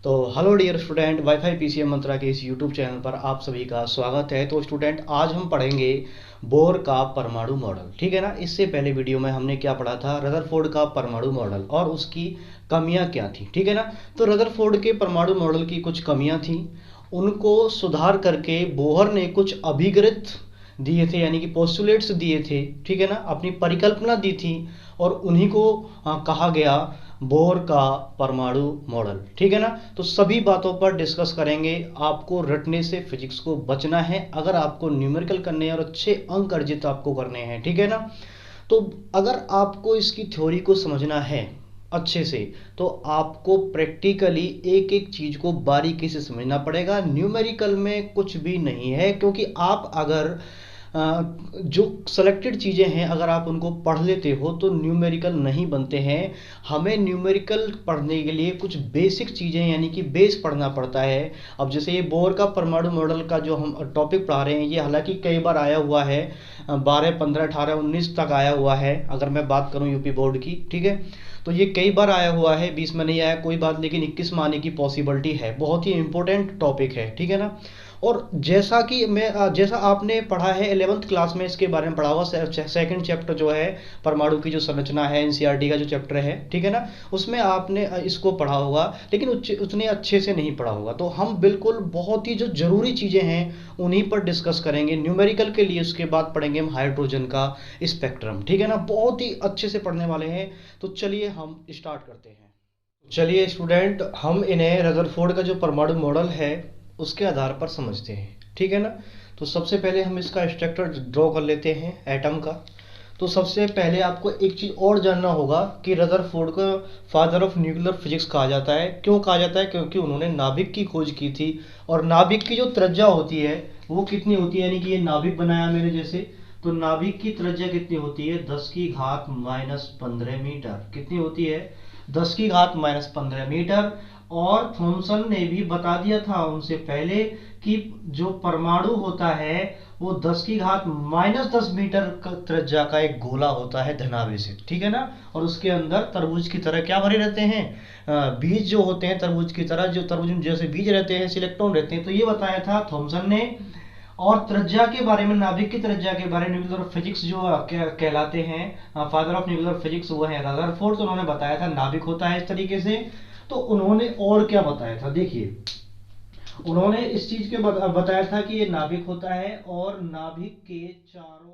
तो hello dear student, WiFi PCM Mantra के इस यूट्यूब चैनल पर आप सभी का स्वागत है। तो स्टूडेंट, आज हम पढ़ेंगे बोर का परमाणु मॉडल। ठीक है ना। इससे पहले वीडियो में हमने क्या पढ़ा था, रदरफोर्ड का परमाणु मॉडल और उसकी कमियां क्या थी। ठीक है ना। तो रदरफोर्ड के परमाणु मॉडल की कुछ कमियां थी, उनको सुधार करके बोहर ने कुछ अभिगृत दिए थे, यानी कि पोस्टुलेट्स दिए थे। ठीक है ना, अपनी परिकल्पना दी थी और उन्हीं को कहा गया बोर का परमाणु मॉडल। ठीक है ना। तो सभी बातों पर डिस्कस करेंगे। आपको रटने से फिजिक्स को बचना है अगर आपको न्यूमेरिकल करने हैं और अच्छे अंक अर्जित आपको करने हैं। ठीक है ना। तो अगर आपको इसकी थ्योरी को समझना है अच्छे से, तो आपको प्रैक्टिकली एक एक चीज को बारीकी से समझना पड़ेगा। न्यूमेरिकल में कुछ भी नहीं है, क्योंकि आप अगर जो सेलेक्टेड चीज़ें हैं अगर आप उनको पढ़ लेते हो तो न्यूमेरिकल नहीं बनते हैं। हमें न्यूमेरिकल पढ़ने के लिए कुछ बेसिक चीज़ें यानी कि बेस पढ़ना पड़ता है। अब जैसे ये बोर का परमाणु मॉडल का जो हम टॉपिक पढ़ा रहे हैं, ये हालांकि कई बार आया हुआ है, 12, 15, 18, 19 तक आया हुआ है अगर मैं बात करूं यूपी बोर्ड की। ठीक है। तो ये कई बार आया हुआ है, 20 में नहीं आया कोई बात, लेकिन 21 में आने की पॉसिबिलिटी है। बहुत ही इंपॉर्टेंट टॉपिक है। ठीक है ना। और जैसा आपने पढ़ा है 11th क्लास में, इसके बारे में पढ़ा हुआ सेकंड चैप्टर जो है परमाणु की जो संरचना है, एनसीईआरटी का जो चैप्टर है। ठीक है ना। उसमें आपने इसको पढ़ा होगा, लेकिन उतने अच्छे से नहीं पढ़ा होगा। तो हम बिल्कुल बहुत ही जो जरूरी चीज़ें हैं उन्हीं पर डिस्कस करेंगे न्यूमेरिकल के लिए। उसके बाद पढ़ेंगे हम हाइड्रोजन का स्पेक्ट्रम। ठीक है ना। बहुत ही अच्छे से पढ़ने वाले हैं। तो चलिए हम स्टार्ट करते हैं। चलिए स्टूडेंट, हम इन्हें रदरफोर्ड का जो परमाणु मॉडल है उसके आधार पर समझते हैं। ठीक है ना। तो सबसे पहले हम इसका स्ट्रक्चर ड्रॉ कर लेते हैं एटम का। तो सबसे पहले आपको एक चीज़ और जानना होगा कि रदरफोर्ड को फादर ऑफ न्यूक्लियर फिजिक्स कहा जाता है। क्यों कहा जाता है? क्योंकि उन्होंने नाभिक की खोज की थी। और नाभिक की जो त्रिज्या होती है वो कितनी होती है, यानी कि ये नाभिक बनाया मेरे जैसे, तो नाभिक की त्रिज्या कितनी होती है? 10⁻⁻15 मीटर। कितनी होती है? 10⁻⁻15 मीटर। और थॉमसन ने भी बता दिया था उनसे पहले कि जो परमाणु होता है वो 10⁻−10 मीटर त्रिज्या का एक गोला होता है धनावेशित। ठीक है ना। और उसके अंदर तरबूज की तरह क्या भरे रहते हैं? बीज जो होते हैं तरबूज की तरह, जो तरबूज में जैसे बीज रहते हैं, इलेक्ट्रॉन रहते हैं। तो ये बताया था थॉमसन ने। और त्रिज्या के बारे में, नाभिक की त्रिज्या के बारे में न्यूक्लियर फिजिक्स जो कहलाते हैं, फादर ऑफ न्यूक्लियर फिजिक्स, वो है रदरफोर्ड। तो उन्होंने बताया था नाभिक होता है इस तरीके से। तो उन्होंने और क्या बताया था, देखिए, उन्होंने इस चीज के बताया था कि ये नाभिक होता है और नाभिक के चारों,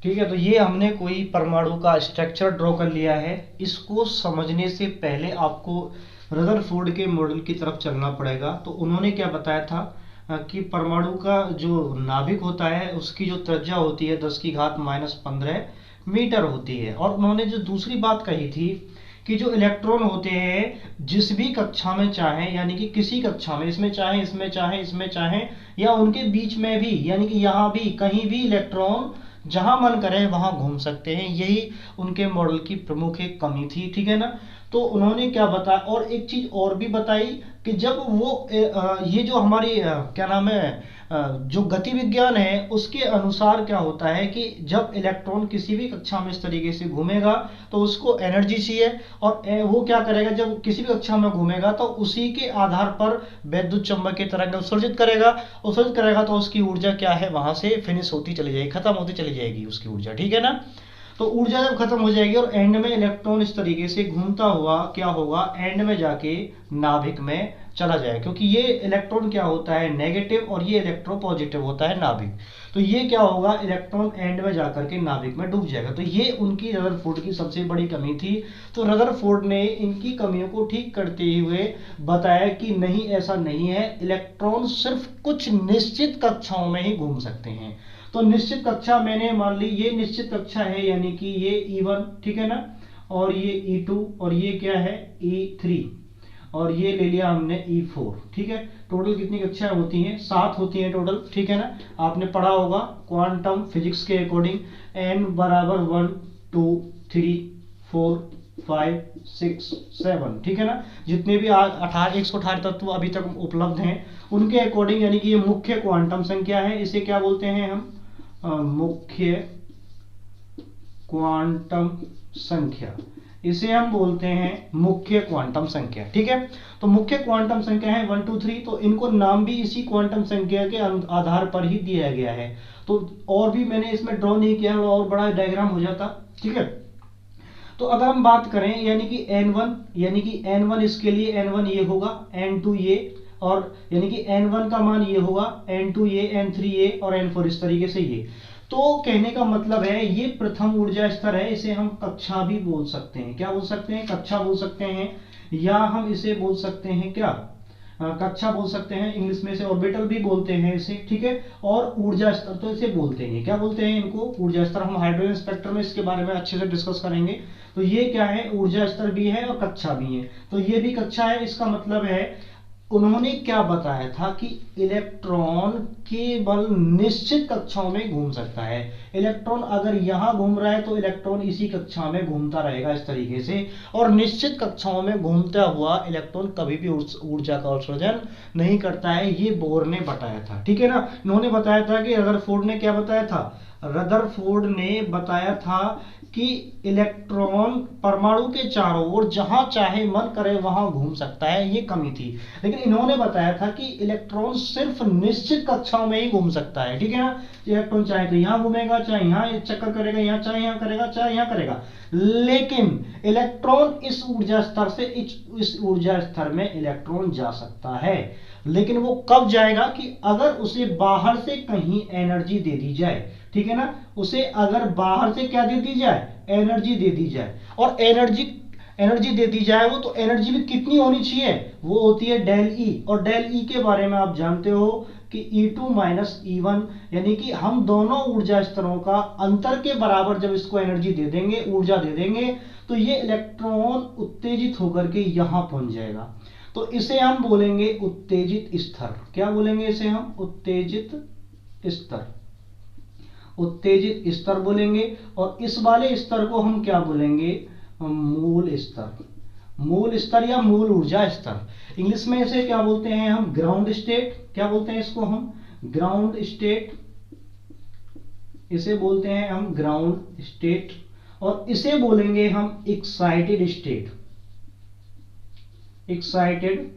ठीक है। तो ये हमने कोई परमाणु का स्ट्रक्चर ड्रॉ कर लिया है। इसको समझने से पहले आपको रदरफोर्ड के मॉडल की तरफ चलना पड़ेगा। तो उन्होंने क्या बताया था कि परमाणु का जो नाभिक होता है उसकी जो त्रिज्या होती है 10⁻−15 मीटर होती है। और उन्होंने जो दूसरी बात कही थी कि जो इलेक्ट्रॉन होते हैं जिस भी कक्षा में चाहे, यानी कि किसी कक्षा में, इसमें चाहे, इसमें चाहे, इसमें चाहे, या उनके बीच में भी, यानी कि यहाँ भी, कहीं भी इलेक्ट्रॉन जहां मन करे वहां घूम सकते हैं। यही उनके मॉडल की प्रमुख एक कमी थी। ठीक है ना। तो उन्होंने क्या बताया, और एक चीज और भी बताई कि जब वो ये जो हमारी क्या नाम है, जो गति विज्ञान है उसके अनुसार क्या होता है कि जब इलेक्ट्रॉन किसी भी कक्षा में इस तरीके से घूमेगा तो उसको एनर्जी चाहिए। और वो क्या करेगा, जब किसी भी कक्षा में घूमेगा तो उसी के आधार पर वैद्युत चुंबकीय तरंग उत्सर्जित करेगा। तो उसकी ऊर्जा क्या है, वहां से फिनिश होती चली जाएगी, खत्म होती चली जाएगी उसकी ऊर्जा। ठीक है ना। तो ऊर्जा जब खत्म हो जाएगी और एंड में इलेक्ट्रॉन इस तरीके से घूमता हुआ क्या होगा, एंड में जाके नाभिक में चला जाएगा। क्योंकि ये इलेक्ट्रॉन क्या होता है, नेगेटिव, और ये इलेक्ट्रो पॉजिटिव होता है नाभिक। तो ये क्या होगा, इलेक्ट्रॉन एंड में जाकर के नाभिक में डूब जाएगा। तो ये उनकी रदरफोर्ड की सबसे बड़ी कमी थी। तो रदरफोर्ड ने इनकी कमियों को ठीक करते हुए बताया कि नहीं, ऐसा नहीं है, इलेक्ट्रॉन सिर्फ कुछ निश्चित कक्षाओं में ही घूम सकते हैं। तो निश्चित कक्षा मैंने मान ली, ये निश्चित कक्षा है, यानी कि ये E1, ठीक है ना, और ये E2, और ये क्या है, E3, और ये ले लिया हमने E4। ठीक है। टोटल कितनी कक्षाएं होती हैं? 7 होती हैं टोटल। ठीक है ना। आपने पढ़ा होगा क्वांटम फिजिक्स के अकॉर्डिंग, n बराबर 1 2 3 4 5 6 7। ठीक है ना। जितने भी 118 तत्व अभी तक उपलब्ध हैं उनके अकॉर्डिंग, यानी कि ये मुख्य क्वांटम संख्या है। इसे क्या बोलते हैं हम? मुख्य क्वांटम संख्या, इसे हम बोलते हैं मुख्य क्वांटम संख्या। ठीक है, तो मुख्य क्वांटम संख्या है 1 2 3, तो इनको नाम भी इसी क्वांटम संख्या के आधार पर ही दिया गया है। तो और भी मैंने इसमें ड्रॉ नहीं किया और बड़ा डायग्राम हो जाता। ठीक है, तो अगर हम बात करें यानी कि n1 इसके लिए n1 ये होगा, n2 ये, और यानी कि n1 का मान ये होगा, n2 ये, n3 ये और n4 इस तरीके से ये। तो कहने का मतलब है ये प्रथम ऊर्जा स्तर है, इसे हम कक्षा भी बोल सकते हैं। क्या बोल सकते हैं? कक्षा बोल सकते हैं, या हम इसे बोल सकते हैं क्या, कक्षा बोल सकते हैं, इंग्लिश में इसे ऑर्बिटल भी बोलते हैं इसे। ठीक है, और ऊर्जा स्तर तो इसे बोलते हैं, क्या बोलते हैं इनको? ऊर्जा स्तर। हम हाइड्रोजन स्पेक्ट्रम में इसके बारे में अच्छे से डिस्कस करेंगे। तो ये क्या है? ऊर्जा स्तर भी है और कक्षा भी है। तो ये भी कक्षा है, इसका मतलब है उन्होंने क्या बताया था कि इलेक्ट्रॉन केवल निश्चित कक्षाओं में घूम सकता है। इलेक्ट्रॉन अगर यहां घूम रहा है तो इलेक्ट्रॉन इसी कक्षा में घूमता रहेगा इस तरीके से, और निश्चित कक्षाओं में घूमता हुआ इलेक्ट्रॉन कभी भी ऊर्जा का उत्सर्जन नहीं करता है। ये बोर ने बताया था। ठीक है ना, इन्होंने बताया था कि रदरफोर्ड ने क्या बताया था? रदरफोर्ड ने बताया था कि इलेक्ट्रॉन परमाणु के चारों ओर जहां चाहे मन करे वहां घूम सकता है, ये कमी थी। लेकिन इन्होंने बताया था कि इलेक्ट्रॉन सिर्फ निश्चित कक्षाओं में ही घूम सकता है। ठीक है ना, इलेक्ट्रॉन चाहे तो यहां घूमेगा, चाहे यहां चक्कर करेगा, यहां चाहे यहां करेगा, चाहे यहां करेगा, लेकिन इलेक्ट्रॉन इस ऊर्जा स्तर से इस ऊर्जा स्तर में इलेक्ट्रॉन जा सकता है। लेकिन वो कब जाएगा? कि अगर उसे बाहर से कहीं एनर्जी दे दी जाए। ठीक है ना, उसे अगर बाहर से क्या दे दी जाए? एनर्जी दे दी जाए। और एनर्जी दे दी जाए वो, तो एनर्जी भी कितनी होनी चाहिए? वो होती है डेल ई, और डेल ई के बारे में आप जानते हो कि E2 माइनस E1, यानी कि हम दोनों ऊर्जा स्तरों का अंतर के बराबर जब इसको एनर्जी दे देंगे, ऊर्जा दे देंगे, तो ये इलेक्ट्रॉन उत्तेजित होकर के यहां पहुंच जाएगा। तो इसे हम बोलेंगे उत्तेजित स्तर। क्या बोलेंगे इसे हम? उत्तेजित स्तर, उत्तेजित स्तर बोलेंगे। और इस वाले स्तर को हम क्या बोलेंगे? मूल स्तर, मूल स्तर या मूल ऊर्जा स्तर। इंग्लिश में इसे क्या बोलते हैं हम? Ground state. क्या बोलते हैं इसको हम? ग्राउंड स्टेट, इसे बोलते हैं हम ग्राउंड स्टेट। और इसे बोलेंगे हम excited state, excited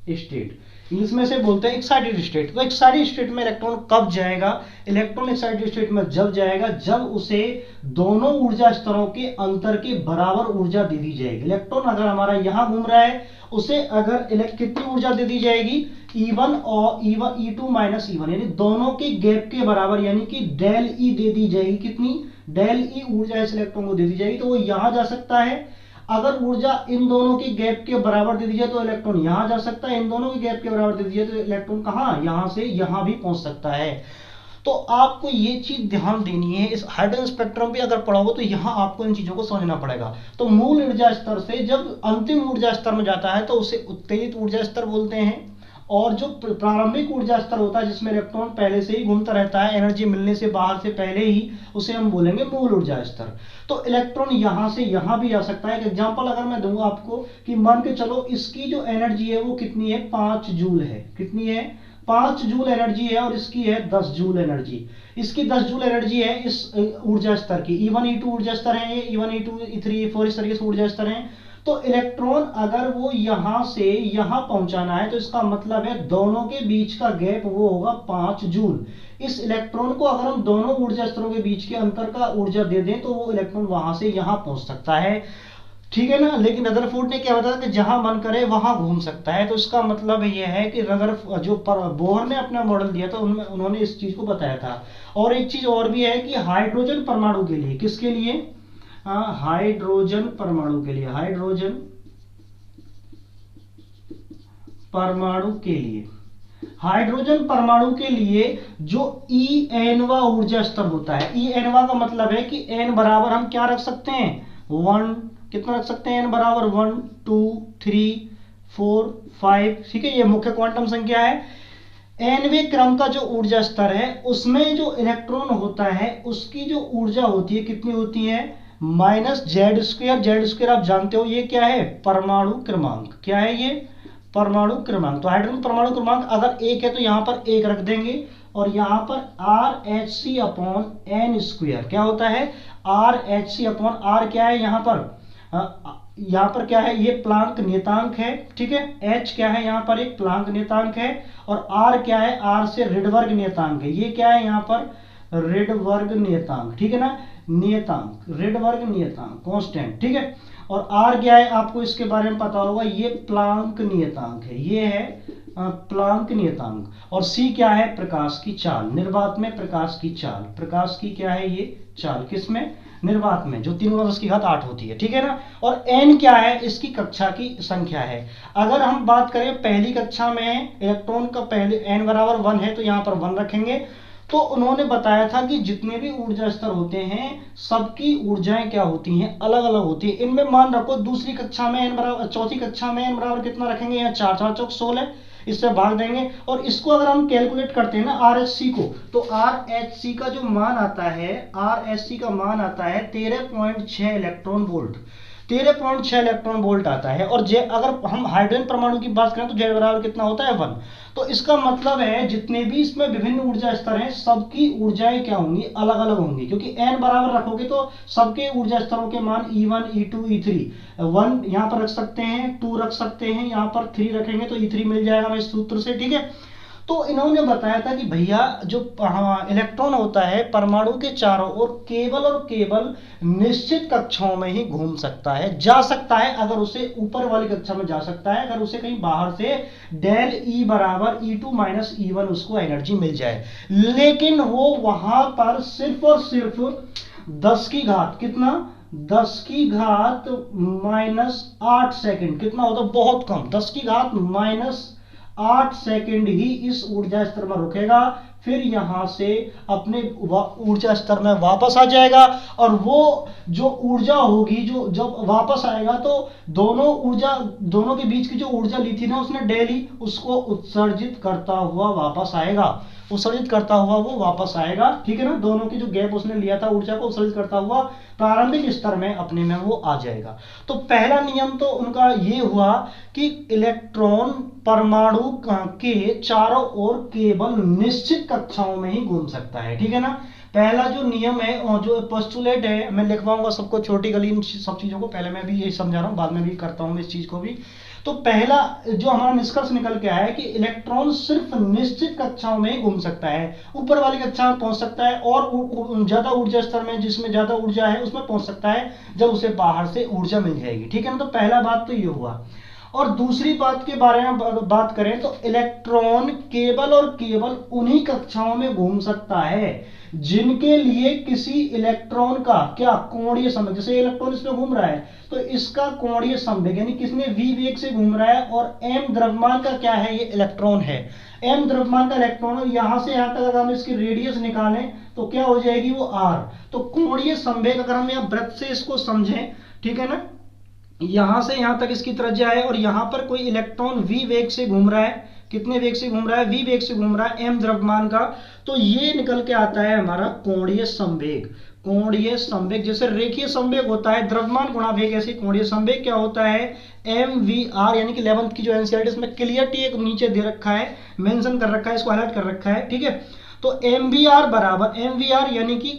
state. English में से बोलते हैं एक्साइटेड स्टेट। तो एक्साइटेड स्टेट में इलेक्ट्रॉन कब जाएगा? इलेक्ट्रॉन एक्साइटेड स्टेट में जब जाएगा जब उसे दोनों ऊर्जा स्तरों के अंतर के बराबर ऊर्जा दे दी जाएगी। इलेक्ट्रॉन अगर हमारा यहां घूम रहा है, उसे अगर कितनी ऊर्जा दे दी जाएगी? E1 और E2 माइनस E1, यानी दोनों के गैप के बराबर, यानी कि डेल ई दे दी जाएगी। कितनी? डेल ई ऊर्जा इस इलेक्ट्रॉन को दे दी जाएगी, तो वो यहां जा सकता है। अगर ऊर्जा इन दोनों के गैप के बराबर दे दी जाए तो इलेक्ट्रॉन यहां जा सकता है, इन दोनों के गैप के बराबर दे दी जाए तो इलेक्ट्रॉन कहां? यहां से यहां भी पहुंच सकता है। तो आपको ये चीज ध्यान देनी है। इस हाइड्रोजन स्पेक्ट्रम भी अगर पढ़ोगे तो यहां आपको इन चीजों को समझना पड़ेगा। तो मूल ऊर्जा स्तर से जब अंतिम ऊर्जा स्तर में जाता है तो उसे उत्तेजित ऊर्जा स्तर बोलते हैं, और जो प्रारंभिक ऊर्जा स्तर होता है जिसमें इलेक्ट्रॉन पहले से ही घूमता रहता है एनर्जी मिलने से बाहर से पहले ही, उसे हम बोलेंगे मूल ऊर्जा स्तर। तो इलेक्ट्रॉन यहां से यहां भी आ सकता है। एक एग्जांपल अगर मैं दूंगा आपको कि मान के चलो इसकी जो एनर्जी है वो कितनी है? 5 जूल है। कितनी है? 5 जूल एनर्जी है, और इसकी है 10 जूल एनर्जी। इसकी 10 जूल एनर्जी है इस ऊर्जा स्तर की। E1 E2 ऊर्जा स्तर है ये, E1 E2 E3 E4 इस तरीके से ऊर्जा स्तर है। तो इलेक्ट्रॉन अगर वो यहां से यहां पहुंचाना है तो इसका मतलब है दोनों के बीच का गैप वो होगा 5 जूल। इस इलेक्ट्रॉन को अगर हम दोनों ऊर्जा स्तरों के बीच के अंतर का ऊर्जा दे दें तो वो इलेक्ट्रॉन वहां से यहां पहुंच सकता है। ठीक है ना, लेकिन रदरफोर्ड ने क्या बताया कि जहां मन करे वहां घूम सकता है। तो इसका मतलब यह है कि बोहर ने अपना मॉडल दिया था उनमें उन्होंने इस चीज को बताया था। और एक चीज और भी है कि हाइड्रोजन परमाणु के लिए, किसके लिए? हाइड्रोजन परमाणु के लिए, हाइड्रोजन परमाणु के लिए, हाइड्रोजन परमाणु के लिए जो Enवा ऊर्जा स्तर होता है, Enवा का मतलब है कि n बराबर हम क्या रख सकते हैं? 1। कितना रख सकते हैं? n बराबर 1 2 3 4 5। ठीक है, ये मुख्य क्वांटम संख्या है। nवें क्रम का जो ऊर्जा स्तर है उसमें जो इलेक्ट्रॉन होता है उसकी जो ऊर्जा होती है कितनी होती है? Minus Z square. Z square आप जानते हो ये क्या है? परमाणु क्रमांक। क्या है ये? परमाणु क्रमांक। तो हाइड्रोजन परमाणु क्रमांक अगर 1 है तो यहां पर 1 रख देंगे, और यहाँ पर R H C upon N square क्या होता है, R H C upon R क्या है यहाँ पर क्या है, ये प्लांक नियतांक है, ठीक है। एच क्या है यहाँ पर, एक प्लांक नियतांक है, और आर क्या है, आर से रिडबर्ग नियतांक है, ये क्या है यहाँ पर रिडबर्ग नियतांक, ठीक है ना, नियतांक रिडबर्ग नियतांक कांस्टेंट, ठीक है। और आर क्या है आपको इसके बारे में पता होगा, ये प्लांक नियतांक है, ये है प्लांक नियतांक। और सी क्या है, प्रकाश की चाल, निर्वात में प्रकाश की चाल, प्रकाश की क्या है ये चाल, किसमें, निर्वात में, जो 3×10⁸ होती है, ठीक है ना। और एन क्या है, इसकी कक्षा की संख्या है। अगर हम बात करें पहली कक्षा में इलेक्ट्रॉन का पहले एन बराबर 1 है तो यहाँ पर 1 रखेंगे। तो उन्होंने बताया था कि जितने भी ऊर्जा स्तर होते हैं सबकी ऊर्जाएं क्या होती हैं, अलग अलग होती है। इनमें मान रखो दूसरी कक्षा में एन बराबर, चौथी कक्षा में एन बराबर कितना रखेंगे, यहाँ 4 4 चौक 16, इससे भाग देंगे। और इसको अगर हम कैलकुलेट करते हैं ना आर एच सी को, तो आर एच सी का जो मान आता है, आर एच सी का मान आता है 13.6 इलेक्ट्रॉन वोल्ट, 13.6 इलेक्ट्रॉन वोल्ट आता है। और जे अगर हम हाइड्रोजन परमाणु की बात करें तो जेड बराबर कितना होता है 1। तो इसका मतलब है जितने भी इसमें विभिन्न ऊर्जा स्तर हैं सबकी ऊर्जाएं क्या होंगी, अलग अलग होंगी, क्योंकि n बराबर रखोगे तो सबके ऊर्जा स्तरों के मान E1 E2 E3, 1 यहाँ पर रख सकते हैं, 2 रख सकते हैं, यहाँ पर 3 रखेंगे तो E3 मिल जाएगा हमें इस सूत्र से, ठीक है। तो इन्होंने बताया था कि भैया जो इलेक्ट्रॉन होता है परमाणु के चारों ओर केवल और केवल निश्चित कक्षाओं में ही घूम सकता है, जा सकता है, अगर उसे ऊपर वाली कक्षा में जा सकता है, अगर उसे कहीं बाहर से डेल ई बराबर E2 माइनस E1 उसको एनर्जी मिल जाए। लेकिन वो वहां पर सिर्फ और सिर्फ 10 की घात कितना, 10 की घात -8 सेकंड, कितना होता है, बहुत कम, 10 की घात -8 सेकंड ही इस ऊर्जा स्तर में रुकेगा, फिर यहां से अपने ऊर्जा स्तर में वापस आ जाएगा। और वो जो ऊर्जा होगी, जो जब वापस आएगा तो दोनों के बीच की जो ऊर्जा ली थी ना उसने डेली, उसको उत्सर्जित करता हुआ वापस आएगा, उत्सर्जित करता हुआ वो वापस आएगा, ठीक है ना। दोनों की जो गैप उसने लिया था ऊर्जा को उत्सर्जित करता हुआ प्रारंभिक स्तर में अपने में वो आ जाएगा। तो पहला नियम तो उनका ये हुआ कि इलेक्ट्रॉन परमाणु के चारों ओर केवल निश्चित कक्षाओं में ही घूम सकता है, ठीक है ना। पहला जो नियम है और जो पोस्टुलेट है, मैं लिखवाऊंगा सबको छोटी गली इन सब चीजों को, पहले मैं भी यही समझा रहा हूं, बाद में भी करता हूं इस चीज को भी। तो पहला जो हमारा निष्कर्ष निकल के आया है कि इलेक्ट्रॉन सिर्फ निश्चित कक्षाओं में ही घूम सकता है, ऊपर वाली कक्षा में पहुंच सकता है और ज्यादा ऊर्जा स्तर में जिसमें ज्यादा ऊर्जा है उसमें पहुंच सकता है जब उसे बाहर से ऊर्जा मिल जाएगी, ठीक है ना। तो पहला बात तो ये हुआ। और दूसरी बात के बारे में बात करें तो इलेक्ट्रॉन केवल और केवल उन्हीं कक्षाओं में घूम सकता है जिनके लिए किसी इलेक्ट्रॉन का क्या कोणीय संवेग, जैसे इलेक्ट्रॉन इसमें घूम रहा है तो इसका कोणीय संवेग यानी किसने v वेग से घूम रहा है, और m द्रव्यमान का क्या है, ये इलेक्ट्रॉन है, m द्रव्यमान का इलेक्ट्रॉन, और यहां से यहां तक अगर हम इसकी रेडियस निकालें तो क्या हो जाएगी, वो r। तो कोणीय संवेग अगर हम यहाँ वृत्त से इसको समझें, ठीक है ना, यहां से यहां तक इसकी त्रिज्या है और यहां पर कोई इलेक्ट्रॉन v वेग से घूम रहा है, कितने वेग से घूम रहा है, v वेग से घूम रहा है m द्रव्यमान का, तो ये निकल के आता है हमारा कोणीय संवेग। कोणीय संवेग जैसे रेखीय संवेग होता है द्रव्यमान गुणा वेग, ऐसे कोणीय संवेग क्या होता है, mvr, यानी कि 11th की जो एनसीईआरटी इसमें क्लियरटी एक नीचे दे रखा है, मेंशन कर रखा है, इसको हाईलाइट कर रखा है, ठीक है। तो mvr बराबर, mvr यानी कि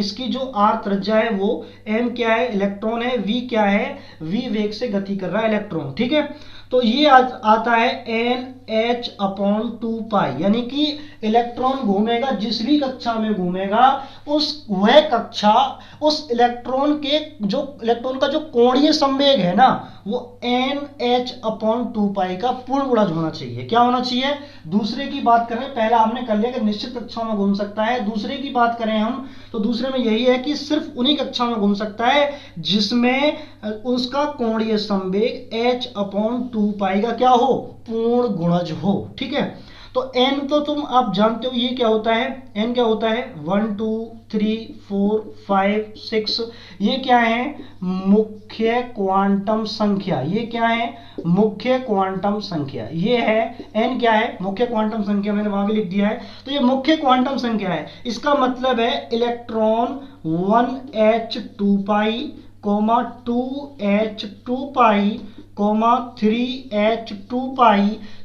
इसकी जो r त्रिज्या है वो m क्या है, इलेक्ट्रॉन है, v क्या है, v वेग से गति कर रहा है इलेक्ट्रॉन, ठीक है। तो ये आता है NH/2π, यानी कि इलेक्ट्रॉन घूमेगा जिस भी कक्षा में घूमेगा वह कक्षा उस इलेक्ट्रॉन का जो कोणीय संवेग है ना वो NH/2π का पूर्ण गुणज होना चाहिए। क्या होना चाहिए, दूसरे की बात करें, पहला हमने कर लिया कि निश्चित कक्षाओं में घूम सकता है, दूसरे की बात करें हम तो दूसरे में यही है कि सिर्फ उन्हीं कक्षाओं में घूम सकता है जिसमें उसका कोणीय संवेग H/2π का क्या हो, पूर्ण गुणज हो, ठीक है। तो n तो तुम आप जानते हो ये क्या होता है, n क्या होता है 1 2 3 4 5 6, ये क्या है, मुख्य क्वांटम संख्या, ये क्या है, मुख्य क्वांटम संख्या, ये है n क्या है, मुख्य क्वांटम संख्या, मैंने वहां भी लिख दिया है। तो ये मुख्य क्वांटम संख्या है, इसका मतलब है इलेक्ट्रॉन 1h2π 2h2π 3h 2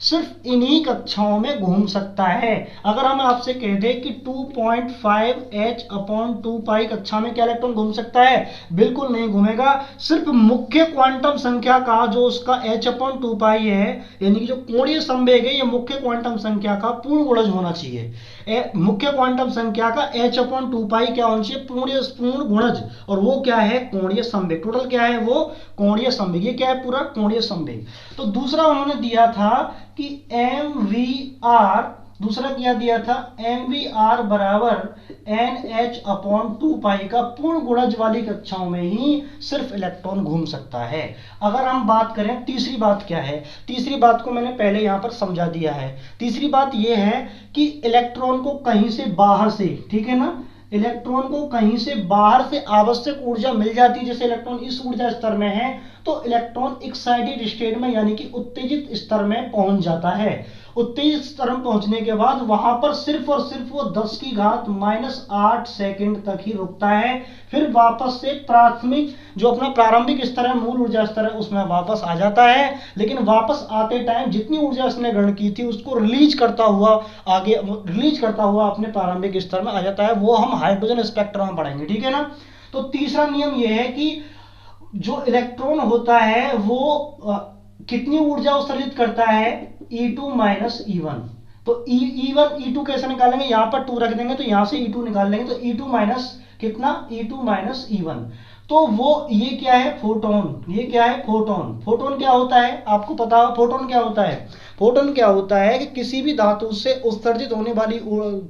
सिर्फ इन्हीं कक्षाओं में घूम सकता है। अगर हम आपसे कह दें कि 2.5h/2 कक्षा में क्या इलेक्ट्रॉन घूम सकता है? बिल्कुल नहीं घूमेगा। सिर्फ मुख्य क्वांटम संख्या का जो उसका h/2 है, यानी कि जो कोणीय संवेग है, ये मुख्य क्वांटम संख्या का पूर्ण गुणज होना चाहिए। मुख्य क्वांटम संख्या का h/2 क्या होना चाहिए? पूर्ण गुणज। और वो क्या है? कोणीय संवेग। टोटल क्या है वो? कोणीय संवेग। ये क्या है? पूरा कोणीय संवेग। तो दूसरा उन्होंने दिया था कि MVR, दूसरा क्या दिया था? MVR बराबर NH/2 का पूर्ण गुणज वाली कक्षाओं में ही सिर्फ इलेक्ट्रॉन घूम सकता है। अगर हम बात करें तीसरी बात क्या है? तीसरी बात को मैंने पहले यहां पर समझा दिया है। तीसरी बात यह है कि इलेक्ट्रॉन को कहीं से बाहर से, ठीक है ना, इलेक्ट्रॉन को कहीं से बाहर से आवश्यक ऊर्जा मिल जाती है। जैसे इलेक्ट्रॉन इस ऊर्जा स्तर में है तो इलेक्ट्रॉन एक्साइटेड स्टेट में, यानी कि उत्तेजित स्तर में पहुंच जाता है। उत्तेजित स्तर में पहुंचने के बाद वहां पर सिर्फ और सिर्फ वो 10⁻⁻8 सेकंड तक ही रुकता है। फिर वापस से प्राथमिक जो अपना प्रारंभिक स्तर है, मूल ऊर्जा स्तर है, उसमें वापस आ जाता है। लेकिन वापस आते टाइम जितनी ऊर्जा इसने ग्रहण की थी उसको रिलीज करता हुआ अपने प्रारंभिक स्तर में आ जाता है। वो हम हाइड्रोजन स्पेक्ट्रम में पढ़ेंगे, ठीक है ना। तो तीसरा नियम यह है कि जो इलेक्ट्रॉन होता है वो कितनी ऊर्जा उत्सर्जित करता है? E2 - E1। तो E1 E2 कैसे निकालेंगे? यहां पर 2 रख देंगे तो यहां से E2 निकाल लेंगे, तो E2 माइनस कितना? E2 - E1। तो वो ये क्या है? फोटोन। ये क्या है? फोटोन। फोटोन क्या होता है? आपको पता हो फोटोन क्या होता है? फोटोन क्या होता है कि किसी भी धातु से उत्सर्जित होने वाली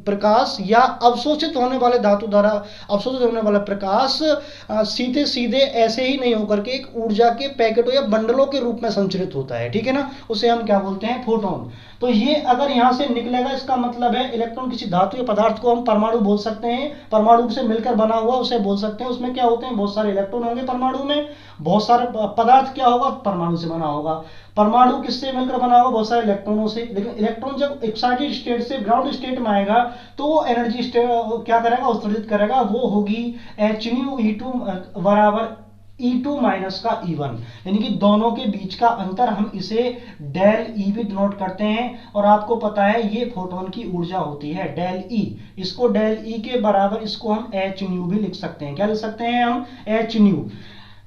प्रकाश या अवशोषित होने वाले धातु द्वारा अवशोषित होने वाला प्रकाश सीधे सीधे ऐसे ही नहीं होकर के एक ऊर्जा के पैकेटों या बंडलों के रूप में संचरित होता है, ठीक है ना। उसे हम क्या बोलते हैं? फोटोन। तो ये अगर यहां से निकलेगा, इसका मतलब है इलेक्ट्रॉन किसी धातु या पदार्थ को हम परमाणु बोल सकते हैं। परमाणु से मिलकर बना हुआ उसे बोल सकते हैं। उसमें क्या होते हैं? बहुत सारे इलेक्ट्रॉन होंगे परमाणु में। बहुत सारे पदार्थ क्या होगा? परमाणु से बना होगा। परमाणु किससे मिलकर बना होगा? बहुत सारे इलेक्ट्रॉनों से। लेकिन इलेक्ट्रॉन जब एक्साइटेड स्टेट से ग्राउंड स्टेट में आएगा तो वो एनर्जी स्टेट क्या करेगा? उत्सर्जित करेगा। वो होगी hν E2 बराबर E2 माइनस का E1, यानी कि दोनों के बीच का अंतर हम इसे डेल E भी डिनोट करते हैं। और आपको पता है ये फोटोन की ऊर्जा होती है डेल E। इसको डेल E के बराबर इसको हम hν भी लिख सकते हैं। क्या लिख सकते हैं हम? hν।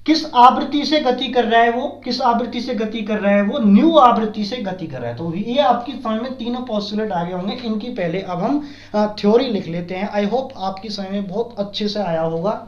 किस आवृत्ति से गति कर रहा है वो? किस आवृत्ति से गति कर रहा है वो? न्यू आवृत्ति से गति कर रहा है। तो ये आपकी समझ में तीनों पोस्टुलेट आगे होंगे। इनकी पहले अब हम थ्योरी लिख लेते हैं। आई होप आपकी समझ में बहुत अच्छे से आया होगा।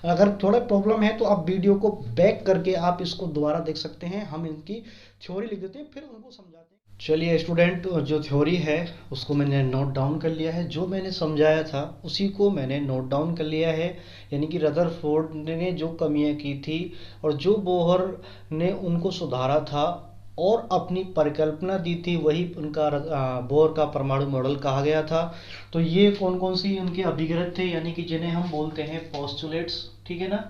अगर थोड़ा प्रॉब्लम है तो आप वीडियो को बैक करके आप इसको दोबारा देख सकते हैं। हम इनकी थ्योरी लिख देते हैं फिर उनको समझाते हैं। चलिए स्टूडेंट, जो थ्योरी है उसको मैंने नोट डाउन कर लिया है। जो मैंने समझाया था उसी को मैंने नोट डाउन कर लिया है। यानी कि रदरफोर्ड ने जो कमियां की थी और जो बोहर ने उनको सुधारा था और अपनी परिकल्पना दी थी, वही उनका बोहर का परमाणु मॉडल कहा गया था। तो ये कौन कौन सी उनके अभिग्रह थे, यानी कि जिन्हें हम बोलते हैं पोस्टुलेट्स, ठीक है ना।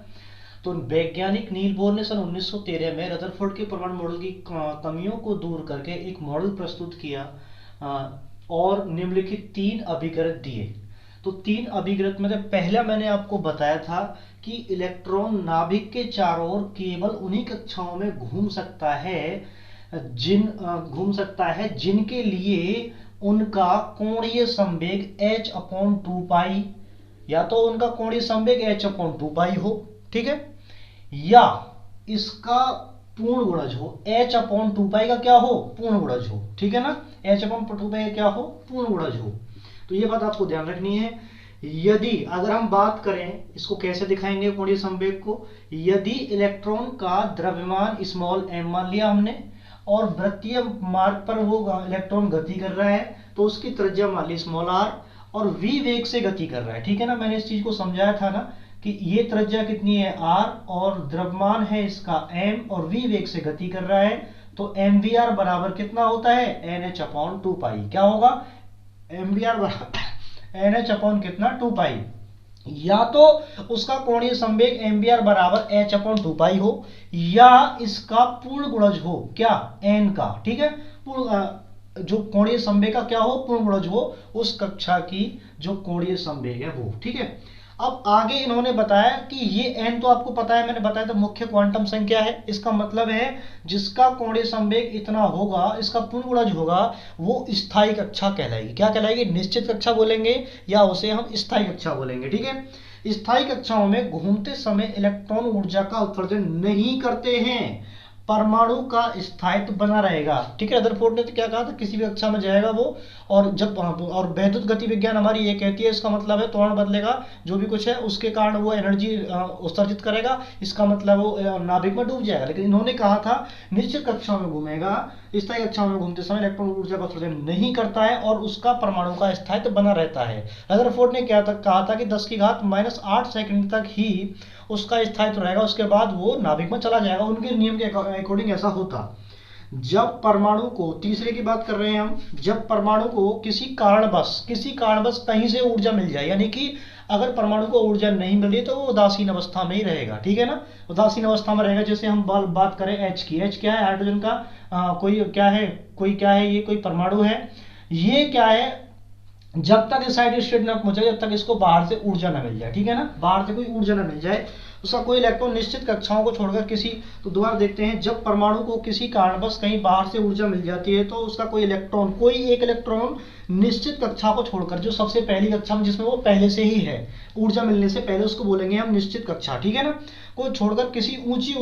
तो वैज्ञानिक नील बोर ने सन 1913 में रदरफोर्ड के परमाणु मॉडल की कमियों को दूर करके एक मॉडल प्रस्तुत किया और निम्नलिखित 3 अभिग्रह दिए। तो 3 अभिग्रह में पहला मैंने आपको बताया था कि इलेक्ट्रॉन नाभिक के चारों ओर केवल उन्हीं कक्षाओं में घूम सकता है जिनके लिए उनका कोणीय संवेग h/2 या तो उनका कोणीय संवेग h/2 हो, ठीक है, या इसका पूर्ण गुणज हो। h/2 का क्या हो? पूर्ण गुणज हो, ठीक है ना। h/2 का क्या हो? पूर्ण गुणज हो। तो ये बात आपको ध्यान रखनी है। यदि अगर हम बात करें इसको कैसे दिखाएंगे कोणीय संवेग को, यदि इलेक्ट्रॉन का द्रव्यमान स्मॉल m मान लिया हमने और वृत्तीय मार्ग पर वो इलेक्ट्रॉन गति कर रहा है तो उसकी त्रिज्या मान ली स्मॉल r और v वेग से गति कर रहा है, ठीक है ना। मैंने इस चीज को समझाया था ना कि ये त्रिज्या कितनी है r और द्रव्यमान है इसका m और v वेग से गति कर रहा है। तो mvr बराबर कितना होता है? nh/2 क्या होगा? mvr बराबर nh कितना? 2 या तो उसका कोणीय संवेग mvr बराबर h/2 हो या इसका पूर्ण गुणज हो, क्या? n का, ठीक है। जो कोणीय संवेग का क्या हो? पूर्ण गुणज हो उस कक्षा की जो कोणीय संवेग है वो, ठीक है। अब आगे इन्होंने बताया कि ये n तो आपको पता है, मैंने बताया था मुख्य क्वांटम संख्या है। इसका मतलब है जिसका कोणीय संवेग इतना होगा, इसका पूर्ण गुणा जो होगा वो स्थायी कक्षा कहलाएगी। क्या कहलाएगी? निश्चित कक्षा बोलेंगे या उसे हम स्थायी कक्षा बोलेंगे। ठीक है। स्थायी कक्षाओं में घूमते समय इलेक्ट्रॉन ऊर्जा का उत्सर्जन नहीं करते हैं, परमाणु का स्थायित्व बना रहेगा। ठीक है। रदरफोर्ड ने तो क्या कहा था, किसी भी कक्षा में जाएगा वो, और जब और वैद्युत गति विज्ञान हमारी ये कहती है, इसका मतलब है त्वरण बदलेगा, जो भी कुछ है उसके कारण वो एनर्जी उत्सर्जित करेगा, इसका मतलब वो नाभिक में डूब जाएगा। लेकिन इन्होंने कहा था निश्चित कक्षाओं में घूमेगा, स्थायी कक्षाओं में घूमते समय इलेक्ट्रॉन ऊर्जा का उत्सर्जन नहीं करता है और उसका परमाणु का स्थायित्व बना रहता है। रदरफोर्ड ने क्या कहा था कि 10⁻⁸ सेकंड तक ही उसका स्थायित्व रहेगा, उसके बाद वो नाभिक में चला जाएगा। उनके नियम के अकॉर्डिंग ऐसा होता। जब परमाणु को, तीसरे की बात कर रहे हैं हम, जब परमाणु को किसी कारणवश कहीं से ऊर्जा मिल जाए, यानी कि अगर परमाणु को ऊर्जा नहीं मिल रही तो वो उदासीन अवस्था में ही रहेगा। ठीक है ना, उदासीन अवस्था में रहेगा। जैसे हम बात करें H की, H क्या है? हाइड्रोजन का कोई क्या है, ये कोई परमाणु है। ये क्या है, जब तक एक्साइटेड स्टेट न पहुंचे, जब तक इसको बाहर से ऊर्जा न मिल जाए, ठीक है ना, बाहर से कोई ऊर्जा न मिल जाए, उसका कोई इलेक्ट्रॉन निश्चित कक्षाओं को छोड़कर किसी, तो दोबारा देखते हैं, जब परमाणु को किसी कारणवश कहीं बाहर से ऊर्जा मिल जाती है तो उसका कोई एक इलेक्ट्रॉन निश्चित कक्षा को छोड़कर, जो सबसे पहली कक्षा में जिसमें वो पहले से ही है, ऊर्जा मिलने से पहले, उसको बोलेंगे हम निश्चित कक्षा। ठीक है ना, को छोड़कर किसी ऊंची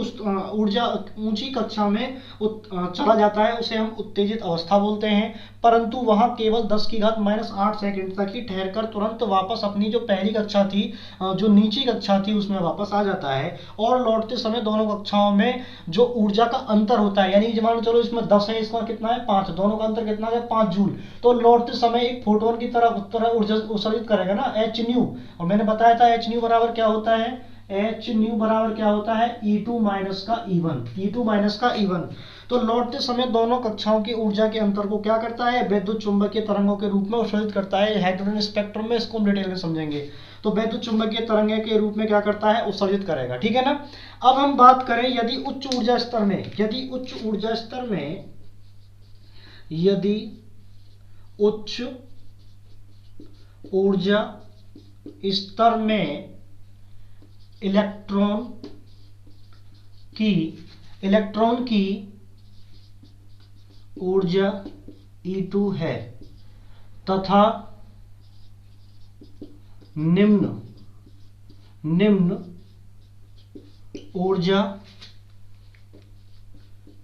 कक्षा में चला जाता है, उसे हम उत्तेजित अवस्था बोलते हैं। परंतु वहां केवल 10⁻⁸ सेकंड तक ही ठहरकर तुरंत वापस अपनी जो पहली कक्षा थी, जो नीची कक्षा थी, उसमें वापस आ जाता है। और लौटते समय दोनों कक्षाओं में जो ऊर्जा का अंतर होता है, यानी मान लो चलो इसमें 10 है, इसमें कितना है 5, दोनों का अंतर कितना है 5 जूल, तो लौटते समय एक फोटोन की तरह ऊर्जा उत्सर्जित करेगा ना, h न्यू। और मैंने बताया था h न्यू बराबर क्या होता है, h न्यू बराबर क्या होता है, E2 माइनस का E1। तो लौटते समय दोनों कक्षाओं की ऊर्जा के अंतर को क्या करता है, विद्युत चुंबकीय तरंगों के रूप में उत्सर्जित करता है। हाइड्रोजन स्पेक्ट्रम में इसको हम डिटेल में समझेंगे। तो विद्युत चुंबकीय तरंगे के रूप में क्या करता है, उत्सर्जित करेगा। ठीक है ना। अब हम बात करें, यदि उच्च ऊर्जा स्तर में इलेक्ट्रॉन की ऊर्जा E2 है तथा निम्न ऊर्जा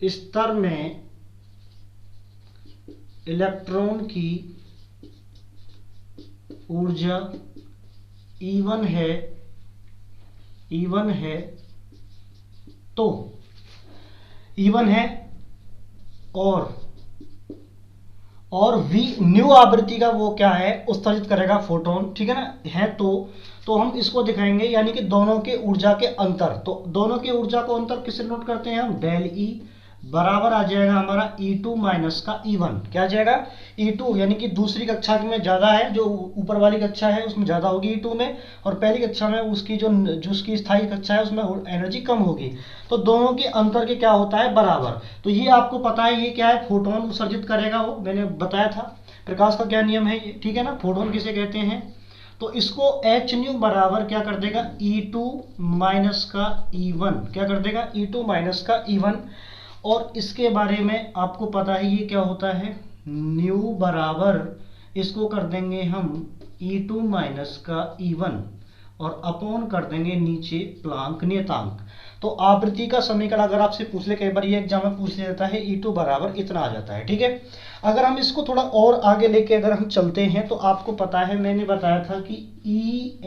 स्तर में इलेक्ट्रॉन की ऊर्जा E1 है तो E1 है और V न्यू आवृत्ति का वो क्या है, उत्सर्जित करेगा फोटोन। ठीक है ना, है तो हम इसको दिखाएंगे, यानी कि दोनों के ऊर्जा के अंतर। तो दोनों के ऊर्जा को अंतर किससे नोट करते हैं हम, डेल E बराबर आ जाएगा हमारा E2 माइनस का E1। क्या आ जाएगा, E2 यानी कि दूसरी कक्षा में ज्यादा है, जो ऊपर वाली कक्षा है उसमें ज्यादा होगी E2 में, और पहली कक्षा में उसकी जो उसकी स्थायी कक्षा है उसमें एनर्जी कम होगी। तो दोनों के अंतर के क्या होता है, बराबर। तो ये आपको पता है, ये क्या है, फोटोन उत्सर्जित करेगा, वो मैंने बताया था, प्रकाश का क्या नियम है ये। ठीक है ना, फोटोन किसे कहते हैं। तो इसको h न्यू बराबर क्या कर देगा, E2 माइनस का E1, क्या कर देगा, E2 माइनस का E1। और इसके बारे में आपको पता है ये क्या होता है, न्यू बराबर इसको कर देंगे हम E2 माइनस का E1 और अपॉन कर देंगे नीचे प्लांक नियतांक। तो आवृत्ति का समीकरण अगर आपसे पूछ ले, कई बार ये एग्जाम में पूछ लेता है, E2 बराबर इतना आ जाता है। ठीक है। अगर हम इसको थोड़ा और आगे लेके अगर हम चलते हैं तो आपको पता है, मैंने बताया था कि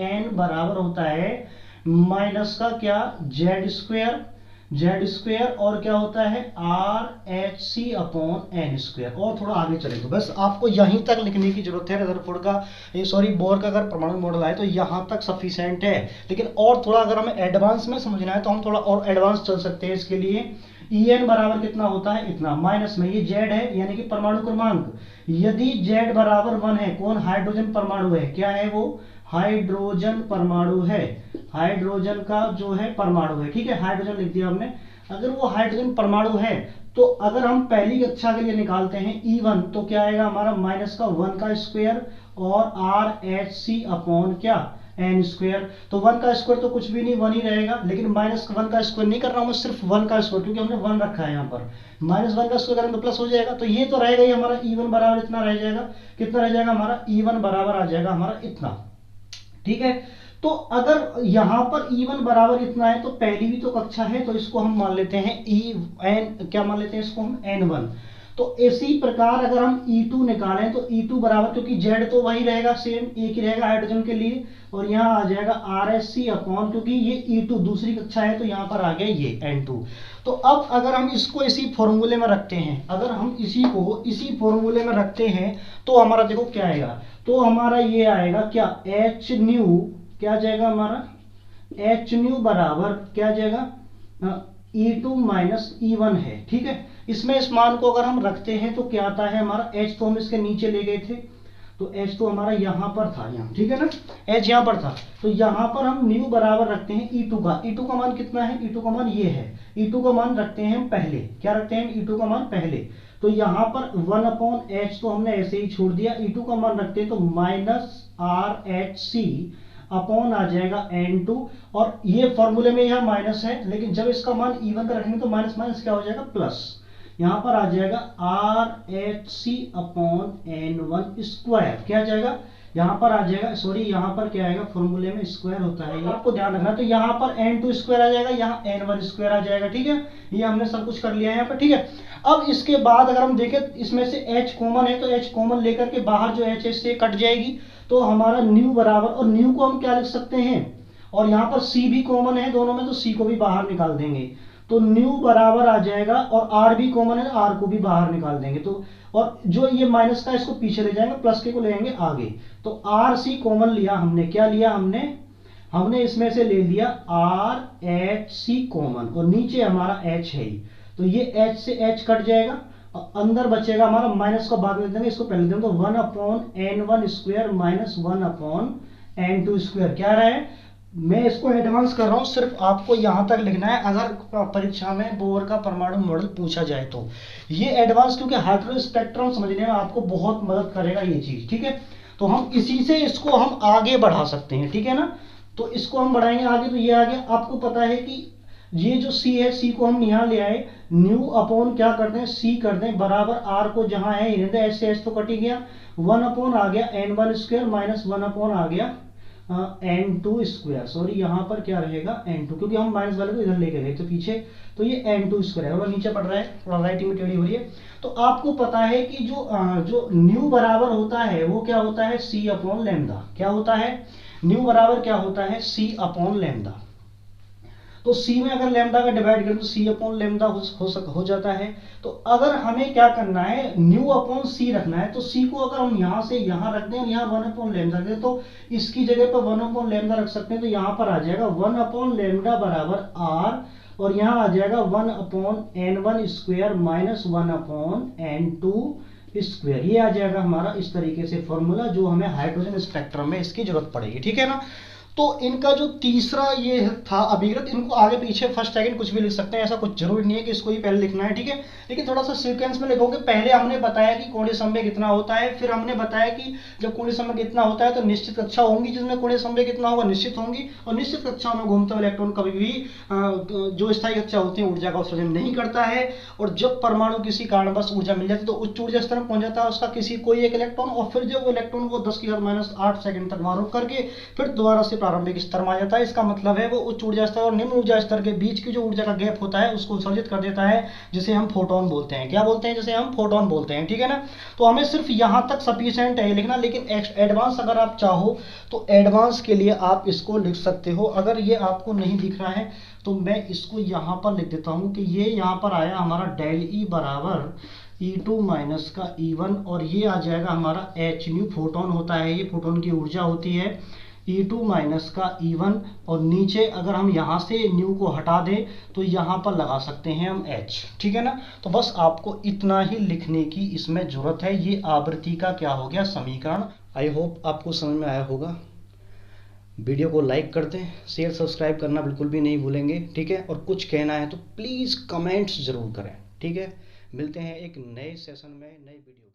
En बराबर होता है माइनस का क्या, Z स्क्वायर और क्या होता है RH अपॉन N स्क्वायर। और थोड़ा आगे चलेंगे, बस आपको यहीं तक लिखने की जरूरत है। रदरफोर्ड का बोर का अगर परमाणु मॉडल आए तो यहाँ तक सफिशिएंट है। लेकिन और थोड़ा अगर हमें एडवांस में समझना है तो हम थोड़ा और एडवांस चल सकते हैं। इसके लिए En बराबर कितना होता है, इतना, माइनस में ये Z है यानी कि परमाणु क्रमांक। यदि Z बराबर 1 है, कौन, हाइड्रोजन परमाणु है, क्या है वो, हाइड्रोजन परमाणु है, हाइड्रोजन का जो है परमाणु है। ठीक है, हाइड्रोजन लिख दिया हमने। अगर वो हाइड्रोजन परमाणु है तो अगर हम पहली कक्षा के लिए निकालते हैं E1 तो क्या आएगा हमारा, माइनस का 1 का स्क्वायर और RH अपॉन क्या एन स्क्वायर। तो 1 का स्क्वायर तो कुछ भी नहीं, 1 ही रहेगा, लेकिन -1 का स्क्वायर नहीं कर रहा हूँ मैं, सिर्फ 1 का स्क्वायर, क्योंकि हमने 1 रखा है यहाँ पर। -1 का स्क्वायर करेंगे तो प्लस हो जाएगा, तो ये तो रहेगा ही हमारा E1 बराबर इतना रह जाएगा। कितना रह जाएगा हमारा E1 बराबर आ जाएगा हमारा इतना। ठीक है, तो अगर यहां पर E1 बराबर इतना है तो पहली भी तो कक्षा है, तो इसको हम मान लेते हैं EN, क्या मान लेते हैं इसको हम N1। तो इसी प्रकार अगर हम E2 निकालें तो E2 बराबर, क्योंकि Z तो वही रहेगा, सेम एक ही रहेगा हाइड्रोजन के लिए, और यहाँ आ जाएगा RSC अपॉन, क्योंकि ये E2 दूसरी कक्षा है तो यहाँ पर आ गया ये N2। तो अब अगर हम इसको इसी फॉर्मूले में रखते हैं, अगर हम इसी को इसी फॉर्मूले में रखते हैं तो हमारा देखो क्या आएगा, तो हमारा ये आएगा क्या, एच न्यू, क्या जाएगा हमारा एच न्यू बराबर क्या जाएगा E2 माइनस E1 है। ठीक है, इसमें इस मान को अगर हम रखते हैं तो क्या आता है हमारा, H तो हम इसके नीचे ले गए थे, तो H तो हमारा यहाँ पर था, यहाँ ठीक है ना, H यहाँ पर था, तो यहाँ पर हम न्यू बराबर रखते हैं E2 का। E2 का मान कितना है, E2 का मान ये है, E2 का मान रखते हैं हम पहले, क्या रखते हैं E2 का मान पहले, तो यहाँ पर 1/H तो हमने ऐसे ही छोड़ दिया, E2 का मान रखते हैं तो -RHC अपॉन आ जाएगा N2, और ये फॉर्मूले में यहाँ माइनस है, लेकिन जब इसका मान E1 का रखेंगे तो माइनस माइनस क्या हो जाएगा प्लस, यहाँ पर आ जाएगा RHC अपॉन N1 स्क्वायर, क्या जाएगा यहाँ पर आ जाएगा, सॉरी यहाँ पर क्या आएगा, फॉर्मूले में स्क्वायर होता है, ये आपको ध्यान रखना। तो यहाँ पर N2 स्क्वायर आ जाएगा, यहाँ N1 स्क्वायर आ जाएगा। ठीक है, ये हमने सब कुछ कर लिया है यहाँ पर। ठीक है, अब इसके बाद अगर हम देखें इसमें से H कॉमन है, तो H कॉमन लेकर के बाहर जो H से कट जाएगी, तो हमारा न्यू बराबर, और न्यू को हम क्या लिख सकते हैं, और यहाँ पर C भी कॉमन है दोनों में, तो C को भी बाहर निकाल देंगे, तो न्यू बराबर आ जाएगा, और R भी कॉमन है, R को भी बाहर निकाल देंगे, तो और जो ये माइनस का इसको पीछे ले जाएंगे, प्लस के को ले जाएंगे आगे, तो RC कॉमन लिया हमने, क्या लिया हमने इसमें से ले लिया RHC कॉमन, और नीचे हमारा H है, तो ये H से H कट जाएगा, अंदर बचेगा हमारा, माइनस को भाग देते हैं, इसको पहले देंगे, तो 1/N1 square minus 1/N2 square, क्या रहा है, मैं इसको एडवांस कर रहा हूं, सिर्फ आपको यहां तक लिखना है, अगर परीक्षा में बोर का परमाणु मॉडल पूछा जाए तो ये एडवांस, क्योंकि हाइड्रोजन स्पेक्ट्रम समझने में आपको बहुत मदद करेगा ये चीज। ठीक है, तो हम इसी से इसको हम आगे बढ़ा सकते हैं, ठीक है ना, तो इसको हम बढ़ाएंगे आगे, तो ये आगे आपको पता है कि ये जो C है, C को हम यहाँ ले आए, न्यू अपॉन क्या करते हैं C करते हैं बराबर R को जहां है H से H तो कट ही गया, 1/ आ गया N1 स्क्वायर माइनस 1/ आ गया N2 स्क्वायर, सॉरी यहाँ पर क्या रहेगा N2, क्योंकि हम माइनस वाले को इधर लेके गए तो पीछे, तो ये N2 स्क्वायर है, नीचे पड़ रहा है, थोड़ा राइटिंग में टेढ़ी हो रही है। तो आपको पता है कि जो न्यू बराबर होता है वो क्या होता है C अपॉन लैम्डा, क्या होता है न्यू बराबर क्या होता है C अपॉन लैम्डा, तो C में अगर लैम्डा का डिवाइड करें तो C अपॉन लैम्डा हो जाता है। तो अगर हमें क्या करना है, न्यू अपॉन C रखना है, तो C को अगर हम यहाँ से यहाँ रख दें, यहाँ 1/ लैम्डा दें, तो इसकी जगह पर 1/ लैम्डा रख सकते हैं, तो यहाँ पर आ जाएगा 1/ लैम्डा बराबर R, और यहाँ आ जाएगा 1/N1 square minus 1/N2 square, ये आ जाएगा हमारा इस तरीके से फॉर्मूला, जो हमें हाइड्रोजन स्पेक्ट्रम में इसकी जरूरत पड़ेगी। ठीक है ना, तो इनका जो तीसरा ये था अभिकृत, इनको आगे पीछे फर्स्ट सेकंड कुछ भी लिख सकते हैं, ऐसा कुछ जरूरी नहीं है कि इसको ही पहले लिखना है। ठीक है, लेकिन थोड़ा सा सीक्वेंस में लिखोगे, पहले हमने बताया कि कोणीय संवेग कितना होता है, फिर हमने बताया कि जब कोणीय संवेग कितना होता है तो निश्चित कक्षा होंगी जिसमें कोणीय संवेग कितना होगा निश्चित होंगी, और निश्चित कक्षा में घूमता हुआ इलेक्ट्रॉन कभी भी जो स्थायी कक्षा होती है ऊर्जा का उत्सर्जन नहीं करता है, और जब परमाणु किसी कारणवश ऊर्जा मिल जाती है तो उच्च ऊर्जा स्तर में पहुंच जाता है उसका कोई एक इलेक्ट्रॉन, और फिर जब वो इलेक्ट्रॉन को 10⁻⁸ सेकंड तक वहां रुक करके फिर दोबारा से प्रारंभिक स्तर में आ जाता है। इसका मतलब है वो उच्च ऊर्जा स्तर और निम्न ऊर्जा स्तर के बीच की जो ऊर्जा का गैप होता है उसको उत्सर्जित कर देता है, जिसे हम फोटोन बोलते हैं। क्या बोलते हैं? जिसे हम फोटोन बोलते हैं। ठीक है ना, तो हमें सिर्फ यहां तक सफिशिएंट है लिखना, लेकिन एडवांस अगर आप चाहो तो एडवांस के लिए आप इसको लिख सकते हो। अगर ये आपको नहीं दिख रहा है तो मैं इसको यहां पर लिख देता हूं कि ये यहां पर आया हमारा डेल ई बराबर E2 माइनस का E1, और ये आ जाएगा हमारा H न्यू, फोटोन होता है, ये फोटोन की ऊर्जा होती है, E2 माइनस का E1, और नीचे अगर हम यहाँ से न्यू को हटा दें तो यहाँ पर लगा सकते हैं हम H। ठीक है ना, तो बस आपको इतना ही लिखने की इसमें जरूरत है। ये आवृत्ति का क्या हो गया समीकरण। आई होप आपको समझ में आया होगा। वीडियो को लाइक कर दें, शेयर सब्सक्राइब करना बिल्कुल भी नहीं भूलेंगे। ठीक है, और कुछ कहना है तो प्लीज़ कमेंट्स जरूर करें। ठीक है, मिलते हैं एक नए सेशन में, नई वीडियो।